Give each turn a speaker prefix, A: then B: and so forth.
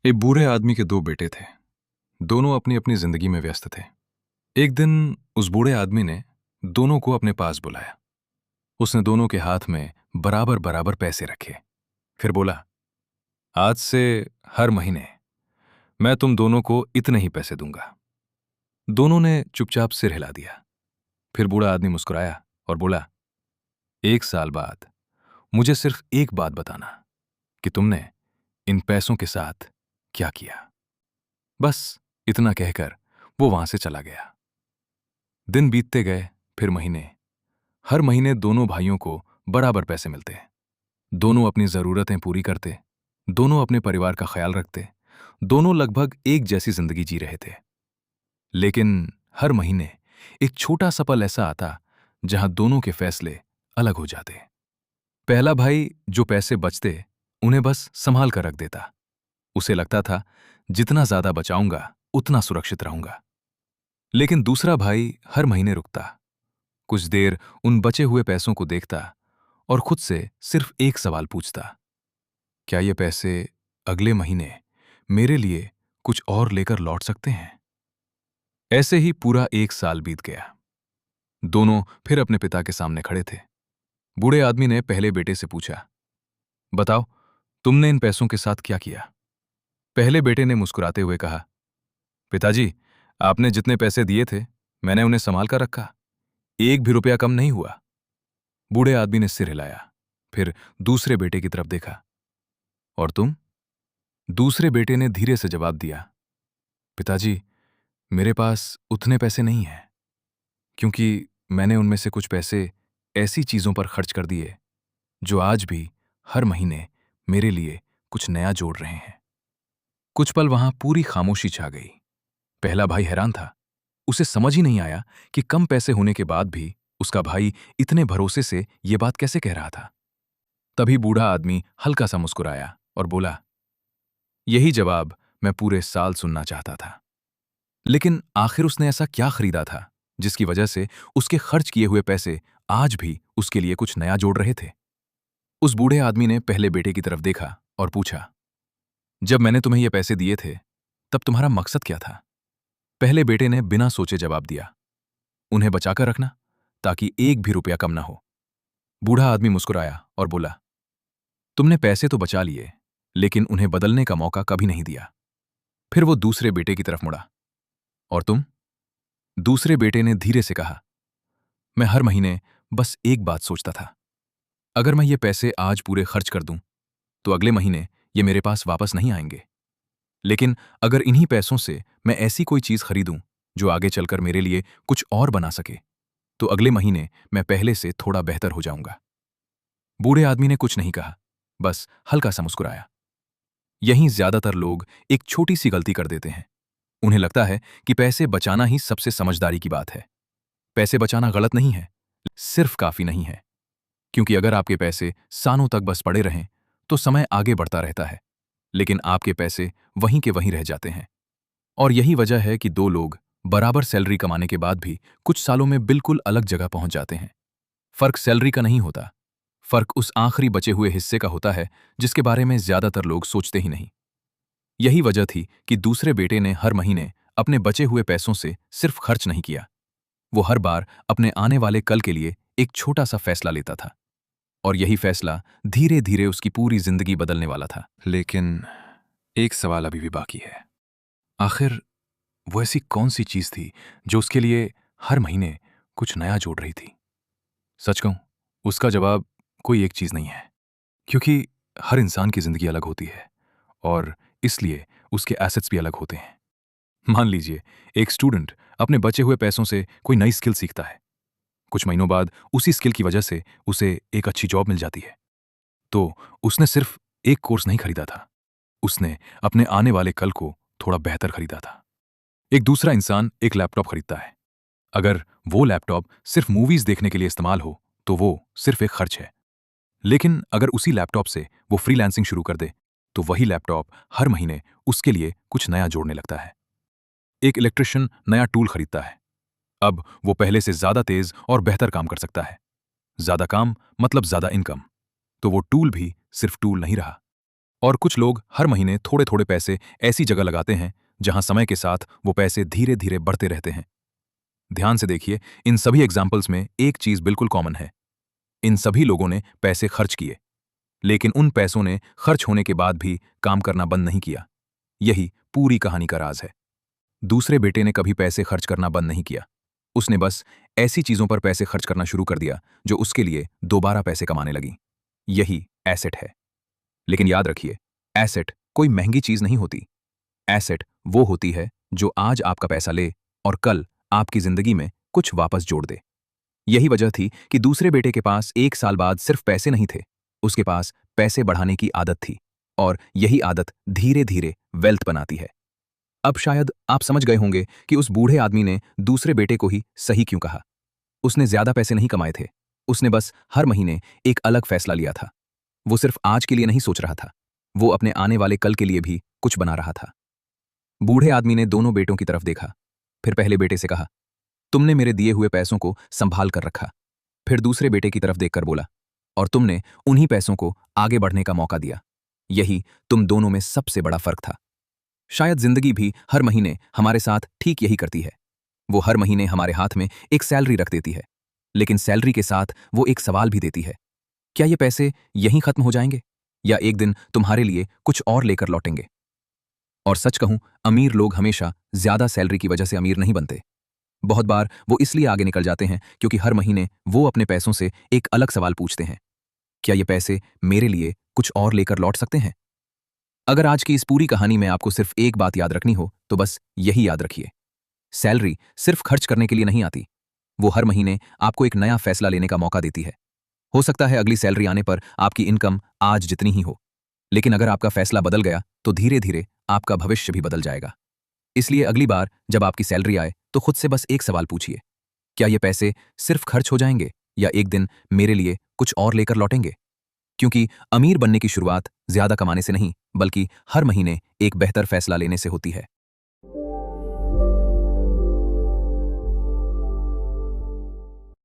A: एक बूढ़े आदमी के दो बेटे थे। दोनों अपनी अपनी जिंदगी में व्यस्त थे। एक दिन उस बूढ़े आदमी ने दोनों को अपने पास बुलाया। उसने दोनों के हाथ में बराबर बराबर पैसे रखे। फिर बोला, आज से हर महीने मैं तुम दोनों को इतने ही पैसे दूंगा। दोनों ने चुपचाप सिर हिला दिया। फिर बूढ़ा आदमी मुस्कुराया और बोला, एक साल बाद मुझे सिर्फ एक बात बताना कि तुमने इन पैसों के साथ क्या किया। बस इतना कहकर वो वहां से चला गया। दिन बीतते गए, फिर महीने। हर महीने दोनों भाइयों को बराबर पैसे मिलते। दोनों अपनी जरूरतें पूरी करते। दोनों अपने परिवार का ख्याल रखते। दोनों लगभग एक जैसी जिंदगी जी रहे थे। लेकिन हर महीने एक छोटा सा पल ऐसा आता जहां दोनों के फैसले अलग हो जाते। पहला भाई जो पैसे बचते उन्हें बस संभाल कर रख देता। उसे लगता था जितना ज्यादा बचाऊंगा उतना सुरक्षित रहूंगा। लेकिन दूसरा भाई हर महीने रुकता, कुछ देर उन बचे हुए पैसों को देखता और खुद से सिर्फ एक सवाल पूछता, क्या ये पैसे अगले महीने मेरे लिए कुछ और लेकर लौट सकते हैं। ऐसे ही पूरा एक साल बीत गया। दोनों फिर अपने पिता के सामने खड़े थे। बूढ़े आदमी ने पहले बेटे से पूछा, बताओ, तुमने इन पैसों के साथ क्या किया। पहले बेटे ने मुस्कुराते हुए कहा, पिताजी, आपने जितने पैसे दिए थे मैंने उन्हें संभाल कर रखा। एक भी रुपया कम नहीं हुआ। बूढ़े आदमी ने सिर हिलाया। फिर दूसरे बेटे की तरफ देखा, और तुम। दूसरे बेटे ने धीरे से जवाब दिया, पिताजी, मेरे पास उतने पैसे नहीं हैं, क्योंकि मैंने उनमें से कुछ पैसे ऐसी चीजों पर खर्च कर दिए जो आज भी हर महीने मेरे लिए कुछ नया जोड़ रहे हैं। कुछ पल वहां पूरी खामोशी छा गई। पहला भाई हैरान था। उसे समझ ही नहीं आया कि कम पैसे होने के बाद भी उसका भाई इतने भरोसे से ये बात कैसे कह रहा था। तभी बूढ़ा आदमी हल्का सा मुस्कुराया और बोला, यही जवाब मैं पूरे साल सुनना चाहता था। लेकिन आखिर उसने ऐसा क्या खरीदा था जिसकी वजह से उसके खर्च किए हुए पैसे आज भी उसके लिए कुछ नया जोड़ रहे थे। उस बूढ़े आदमी ने पहले बेटे की तरफ देखा और पूछा, जब मैंने तुम्हें ये पैसे दिए थे तब तुम्हारा मकसद क्या था। पहले बेटे ने बिना सोचे जवाब दिया, उन्हें बचाकर रखना, ताकि एक भी रुपया कम ना हो। बूढ़ा आदमी मुस्कुराया और बोला, तुमने पैसे तो बचा लिए, लेकिन उन्हें बदलने का मौका कभी नहीं दिया। फिर वो दूसरे बेटे की तरफ मुड़ा, और तुम। दूसरे बेटे ने धीरे से कहा, मैं हर महीने बस एक बात सोचता था, अगर मैं ये पैसे आज पूरे खर्च कर दूं तो अगले महीने ये मेरे पास वापस नहीं आएंगे। लेकिन अगर इन्हीं पैसों से मैं ऐसी कोई चीज खरीदूं जो आगे चलकर मेरे लिए कुछ और बना सके, तो अगले महीने मैं पहले से थोड़ा बेहतर हो जाऊंगा। बूढ़े आदमी ने कुछ नहीं कहा, बस हल्का सा मुस्कुराया। यहीं ज्यादातर लोग एक छोटी सी गलती कर देते हैं। उन्हें लगता है कि पैसे बचाना ही सबसे समझदारी की बात है। पैसे बचाना गलत नहीं है, सिर्फ काफी नहीं है। क्योंकि अगर आपके पैसे सालों तक बस पड़े रहें तो समय आगे बढ़ता रहता है, लेकिन आपके पैसे वहीं के वहीं रह जाते हैं। और यही वजह है कि दो लोग बराबर सैलरी कमाने के बाद भी कुछ सालों में बिल्कुल अलग जगह पहुंच जाते हैं। फर्क सैलरी का नहीं होता, फर्क उस आखिरी बचे हुए हिस्से का होता है जिसके बारे में ज्यादातर लोग सोचते ही नहीं। यही वजह थी कि दूसरे बेटे ने हर महीने अपने बचे हुए पैसों से सिर्फ खर्च नहीं किया, वो हर बार अपने आने वाले कल के लिए एक छोटा सा फैसला लेता था। और यही फैसला धीरे धीरे उसकी पूरी जिंदगी बदलने वाला था। लेकिन एक सवाल अभी भी बाकी है, आखिर वो ऐसी कौन सी चीज थी जो उसके लिए हर महीने कुछ नया जोड़ रही थी। सच कहूं, उसका जवाब कोई एक चीज नहीं है, क्योंकि हर इंसान की जिंदगी अलग होती है और इसलिए उसके एसेट्स भी अलग होते हैं। मान लीजिए, एक स्टूडेंट अपने बचे हुए पैसों से कोई नई स्किल सीखता है। कुछ महीनों बाद उसी स्किल की वजह से उसे एक अच्छी जॉब मिल जाती है। तो उसने सिर्फ एक कोर्स नहीं खरीदा था, उसने अपने आने वाले कल को थोड़ा बेहतर खरीदा था। एक दूसरा इंसान एक लैपटॉप खरीदता है। अगर वो लैपटॉप सिर्फ मूवीज देखने के लिए इस्तेमाल हो तो वो सिर्फ एक खर्च है। लेकिन अगर उसी लैपटॉप से वो फ्रीलांसिंग शुरू कर दे तो वही लैपटॉप हर महीने उसके लिए कुछ नया जोड़ने लगता है। एक इलेक्ट्रिशियन नया टूल खरीदता है। अब वो पहले से ज्यादा तेज और बेहतर काम कर सकता है। ज्यादा काम मतलब ज्यादा इनकम। तो वो टूल भी सिर्फ टूल नहीं रहा, और कुछ लोग हर महीने थोड़े थोड़े पैसे ऐसी जगह लगाते हैं जहां समय के साथ वो पैसे धीरे धीरे बढ़ते रहते हैं। ध्यान से देखिए, इन सभी एग्जाम्पल्स में एक चीज बिल्कुल कॉमन है। इन सभी लोगों ने पैसे खर्च किए, लेकिन उन पैसों ने खर्च होने के बाद भी काम करना बंद नहीं किया। यही पूरी कहानी का राज है। दूसरे बेटे ने कभी पैसे खर्च करना बंद नहीं किया। उसने बस ऐसी चीजों पर पैसे खर्च करना शुरू कर दिया जो उसके लिए दोबारा पैसे कमाने लगी। यही एसेट है। लेकिन याद रखिए, एसेट कोई महंगी चीज नहीं होती। एसेट वो होती है जो आज आपका पैसा ले और कल आपकी जिंदगी में कुछ वापस जोड़ दे। यही वजह थी कि दूसरे बेटे के पास 1 साल बाद सिर्फ पैसे नहीं थे, उसके पास पैसे बढ़ाने की आदत थी। और यही आदत धीरे धीरे वेल्थ बनाती है। अब शायद आप समझ गए होंगे कि उस बूढ़े आदमी ने दूसरे बेटे को ही सही क्यों कहा। उसने ज्यादा पैसे नहीं कमाए थे, उसने बस हर महीने एक अलग फैसला लिया था। वो सिर्फ आज के लिए नहीं सोच रहा था, वो अपने आने वाले कल के लिए भी कुछ बना रहा था। बूढ़े आदमी ने दोनों बेटों की तरफ देखा, फिर पहले बेटे से कहा, तुमने मेरे दिए हुए पैसों को संभाल कर रखा। फिर दूसरे बेटे की तरफ देखकर बोला, और तुमने उन्हीं पैसों को आगे बढ़ने का मौका दिया। यही तुम दोनों में सबसे बड़ा फर्क था। शायद जिंदगी भी हर महीने हमारे साथ ठीक यही करती है। वो हर महीने हमारे हाथ में एक सैलरी रख देती है, लेकिन सैलरी के साथ वो एक सवाल भी देती है, क्या ये पैसे यहीं खत्म हो जाएंगे या एक दिन तुम्हारे लिए कुछ और लेकर लौटेंगे? और सच कहूं, अमीर लोग हमेशा ज्यादा सैलरी की वजह से अमीर नहीं बनते। बहुत बार वो इसलिए आगे निकल जाते हैं क्योंकि हर महीने वो अपने पैसों से एक अलग सवाल पूछते हैं, क्या ये पैसे मेरे लिए कुछ और लेकर लौट सकते हैं? अगर आज की इस पूरी कहानी में आपको सिर्फ एक बात याद रखनी हो तो बस यही याद रखिए, सैलरी सिर्फ खर्च करने के लिए नहीं आती। वो हर महीने आपको एक नया फैसला लेने का मौका देती है। हो सकता है अगली सैलरी आने पर आपकी इनकम आज जितनी ही हो, लेकिन अगर आपका फैसला बदल गया तो धीरे धीरे आपका भविष्य भी बदल जाएगा। इसलिए अगली बार जब आपकी सैलरी आए तो खुद से बस एक सवाल पूछिए, क्या ये पैसे सिर्फ खर्च हो जाएंगे या एक दिन मेरे लिए कुछ और लेकर लौटेंगे? क्योंकि अमीर बनने की शुरुआत ज्यादा कमाने से नहीं, बल्कि हर महीने एक बेहतर फैसला लेने से होती है।